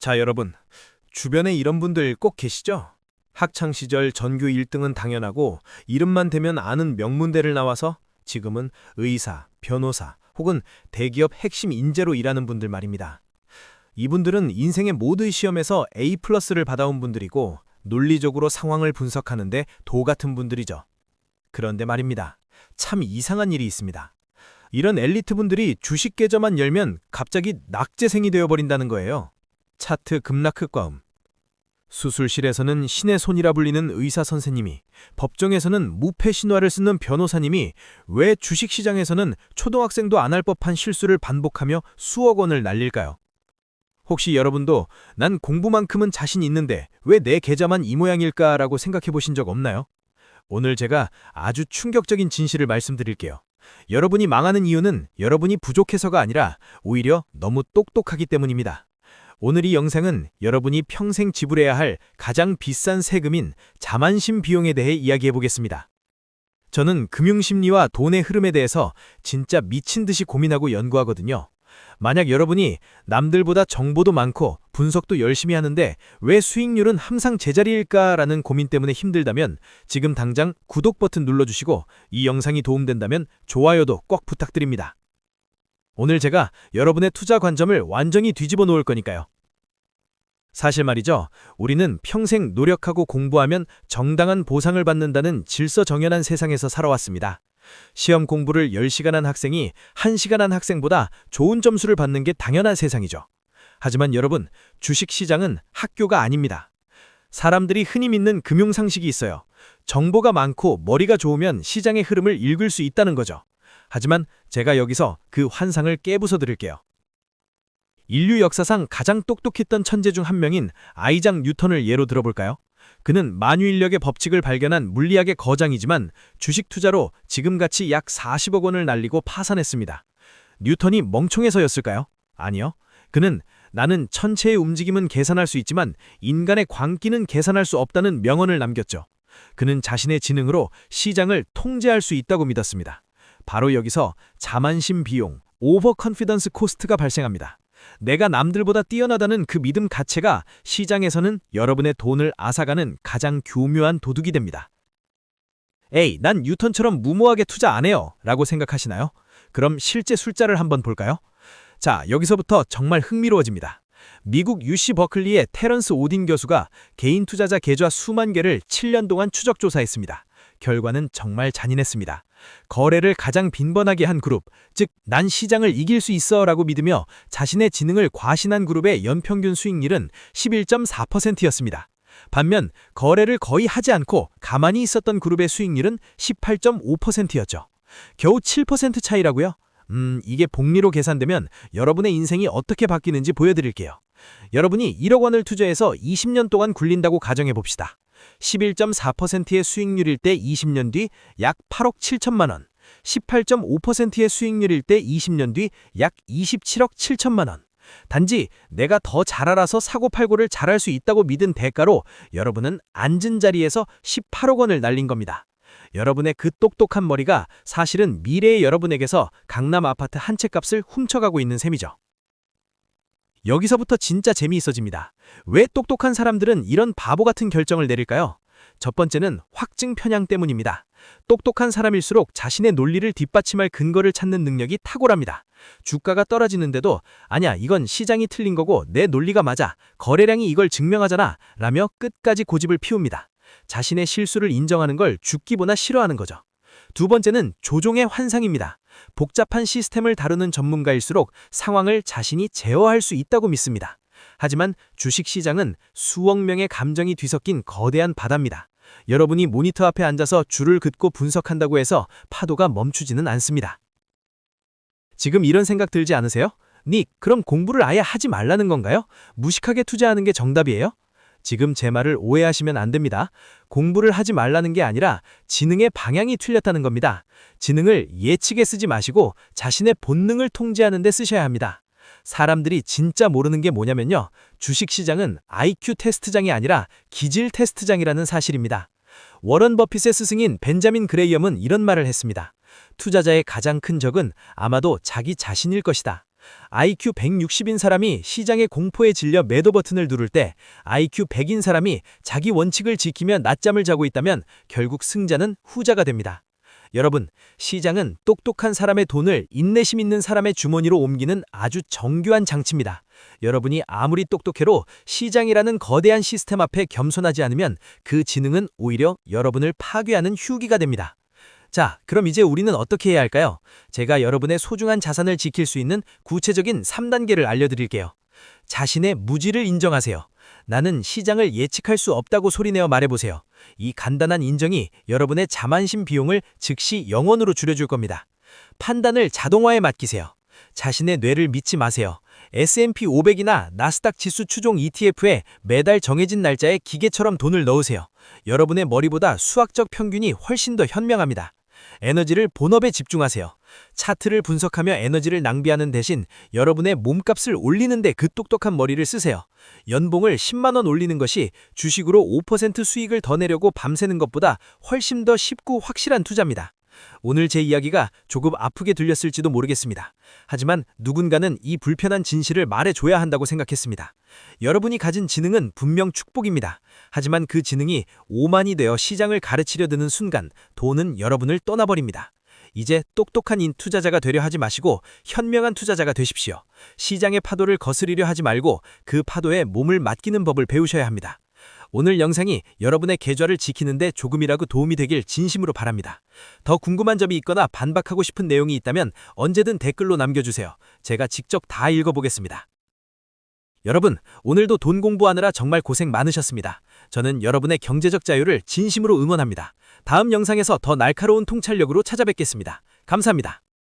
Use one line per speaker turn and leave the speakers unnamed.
자, 여러분. 주변에 이런 분들 꼭 계시죠? 학창시절 전교 1등은 당연하고 이름만 대면 아는 명문대를 나와서 지금은 의사, 변호사 혹은 대기업 핵심 인재로 일하는 분들 말입니다. 이분들은 인생의 모든 시험에서 A+를 받아온 분들이고 논리적으로 상황을 분석하는데 도 같은 분들이죠. 그런데 말입니다. 참 이상한 일이 있습니다. 이런 엘리트 분들이 주식 계좌만 열면 갑자기 낙제생이 되어버린다는 거예요. 차트 급락흑과음. 수술실에서는 신의 손이라 불리는 의사 선생님이, 법정에서는 무패 신화를 쓰는 변호사님이 왜 주식시장에서는 초등학생도 안 할 법한 실수를 반복하며 수억 원을 날릴까요? 혹시 여러분도 난 공부만큼은 자신 있는데 왜 내 계좌만 이 모양일까라고 생각해 보신 적 없나요? 오늘 제가 아주 충격적인 진실을 말씀드릴게요. 여러분이 망하는 이유는 여러분이 부족해서가 아니라 오히려 너무 똑똑하기 때문입니다. 오늘 이 영상은 여러분이 평생 지불해야 할 가장 비싼 세금인 자만심 비용에 대해 이야기해 보겠습니다. 저는 금융심리와 돈의 흐름에 대해서 진짜 미친 듯이 고민하고 연구하거든요. 만약 여러분이 남들보다 정보도 많고 분석도 열심히 하는데 왜 수익률은 항상 제자리일까라는 고민 때문에 힘들다면 지금 당장 구독 버튼 눌러주시고 이 영상이 도움된다면 좋아요도 꼭 부탁드립니다. 오늘 제가 여러분의 투자 관점을 완전히 뒤집어 놓을 거니까요. 사실 말이죠. 우리는 평생 노력하고 공부하면 정당한 보상을 받는다는 질서정연한 세상에서 살아왔습니다. 시험 공부를 10시간 한 학생이 1시간 한 학생보다 좋은 점수를 받는 게 당연한 세상이죠. 하지만 여러분, 주식시장은 학교가 아닙니다. 사람들이 흔히 믿는 금융상식이 있어요. 정보가 많고 머리가 좋으면 시장의 흐름을 읽을 수 있다는 거죠. 하지만 제가 여기서 그 환상을 깨부숴 드릴게요. 인류 역사상 가장 똑똑했던 천재 중 한 명인 아이작 뉴턴을 예로 들어볼까요? 그는 만유인력의 법칙을 발견한 물리학의 거장이지만 주식 투자로 지금같이 약 40억 원을 날리고 파산했습니다. 뉴턴이 멍청해서였을까요? 아니요. 그는 나는 천체의 움직임은 계산할 수 있지만 인간의 광기는 계산할 수 없다는 명언을 남겼죠. 그는 자신의 지능으로 시장을 통제할 수 있다고 믿었습니다. 바로 여기서 자만심 비용, 오버 컨피던스 코스트가 발생합니다. 내가 남들보다 뛰어나다는 그 믿음 가체가 시장에서는 여러분의 돈을 앗아가는 가장 교묘한 도둑이 됩니다. 에이, 난 뉴턴처럼 무모하게 투자 안 해요 라고 생각하시나요? 그럼 실제 숫자를 한번 볼까요? 자, 여기서부터 정말 흥미로워집니다. 미국 UC 버클리의 테런스 오딘 교수가 개인 투자자 계좌 수만 개를 7년 동안 추적 조사했습니다. 결과는 정말 잔인했습니다. 거래를 가장 빈번하게 한 그룹, 즉 난 시장을 이길 수 있어 라고 믿으며 자신의 지능을 과신한 그룹의 연평균 수익률은 11.4%였습니다. 반면 거래를 거의 하지 않고 가만히 있었던 그룹의 수익률은 18.5%였죠. 겨우 7% 차이라고요? 이게 복리로 계산되면 여러분의 인생이 어떻게 바뀌는지 보여드릴게요. 여러분이 1억 원을 투자해서 20년 동안 굴린다고 가정해봅시다. 11.4%의 수익률일 때 20년 뒤 약 8억 7천만 원, 18.5%의 수익률일 때 20년 뒤 약 27억 7천만 원. 단지 내가 더 잘 알아서 사고팔고를 잘할 수 있다고 믿은 대가로 여러분은 앉은 자리에서 18억 원을 날린 겁니다. 여러분의 그 똑똑한 머리가 사실은 미래의 여러분에게서 강남 아파트 한 채 값을 훔쳐가고 있는 셈이죠. 여기서부터 진짜 재미있어집니다. 왜 똑똑한 사람들은 이런 바보 같은 결정을 내릴까요? 첫 번째는 확증 편향 때문입니다. 똑똑한 사람일수록 자신의 논리를 뒷받침할 근거를 찾는 능력이 탁월합니다. 주가가 떨어지는데도 아니야, 이건 시장이 틀린 거고 내 논리가 맞아, 거래량이 이걸 증명하잖아 라며 끝까지 고집을 피웁니다. 자신의 실수를 인정하는 걸 죽기보다 싫어하는 거죠. 두 번째는 조종의 환상입니다. 복잡한 시스템을 다루는 전문가일수록 상황을 자신이 제어할 수 있다고 믿습니다. 하지만 주식시장은 수억 명의 감정이 뒤섞인 거대한 바다입니다. 여러분이 모니터 앞에 앉아서 줄을 긋고 분석한다고 해서 파도가 멈추지는 않습니다. 지금 이런 생각 들지 않으세요? 닉, 그럼 공부를 아예 하지 말라는 건가요? 무식하게 투자하는 게 정답이에요? 지금 제 말을 오해하시면 안 됩니다. 공부를 하지 말라는 게 아니라 지능의 방향이 틀렸다는 겁니다. 지능을 예측에 쓰지 마시고 자신의 본능을 통제하는 데 쓰셔야 합니다. 사람들이 진짜 모르는 게 뭐냐면요. 주식시장은 IQ 테스트장이 아니라 기질 테스트장이라는 사실입니다. 워런 버핏의 스승인 벤자민 그레이엄은 이런 말을 했습니다. 투자자의 가장 큰 적은 아마도 자기 자신일 것이다. IQ 160인 사람이 시장의 공포에 질려 매도 버튼을 누를 때 IQ 100인 사람이 자기 원칙을 지키며 낮잠을 자고 있다면 결국 승자는 후자가 됩니다. 여러분, 시장은 똑똑한 사람의 돈을 인내심 있는 사람의 주머니로 옮기는 아주 정교한 장치입니다. 여러분이 아무리 똑똑해도 시장이라는 거대한 시스템 앞에 겸손하지 않으면 그 지능은 오히려 여러분을 파괴하는 휴기가 됩니다. 자, 그럼 이제 우리는 어떻게 해야 할까요? 제가 여러분의 소중한 자산을 지킬 수 있는 구체적인 3단계를 알려드릴게요. 자신의 무지를 인정하세요. 나는 시장을 예측할 수 없다고 소리내어 말해보세요. 이 간단한 인정이 여러분의 자만심 비용을 즉시 0원으로 줄여줄 겁니다. 판단을 자동화에 맡기세요. 자신의 뇌를 믿지 마세요. S&P 500이나 나스닥 지수 추종 ETF에 매달 정해진 날짜에 기계처럼 돈을 넣으세요. 여러분의 머리보다 수학적 평균이 훨씬 더 현명합니다. 에너지를 본업에 집중하세요. 차트를 분석하며 에너지를 낭비하는 대신 여러분의 몸값을 올리는데 그 똑똑한 머리를 쓰세요. 연봉을 10만 원 올리는 것이 주식으로 5% 수익을 더 내려고 밤새는 것보다 훨씬 더 쉽고 확실한 투자입니다. 오늘 제 이야기가 조금 아프게 들렸을지도 모르겠습니다. 하지만 누군가는 이 불편한 진실을 말해줘야 한다고 생각했습니다. 여러분이 가진 지능은 분명 축복입니다. 하지만 그 지능이 오만이 되어 시장을 가르치려 드는 순간 돈은 여러분을 떠나버립니다. 이제 똑똑한 투자자가 되려 하지 마시고 현명한 투자자가 되십시오. 시장의 파도를 거스리려 하지 말고 그 파도에 몸을 맡기는 법을 배우셔야 합니다. 오늘 영상이 여러분의 계좌를 지키는데 조금이라도 도움이 되길 진심으로 바랍니다. 더 궁금한 점이 있거나 반박하고 싶은 내용이 있다면 언제든 댓글로 남겨주세요. 제가 직접 다 읽어보겠습니다. 여러분, 오늘도 돈 공부하느라 정말 고생 많으셨습니다. 저는 여러분의 경제적 자유를 진심으로 응원합니다. 다음 영상에서 더 날카로운 통찰력으로 찾아뵙겠습니다. 감사합니다.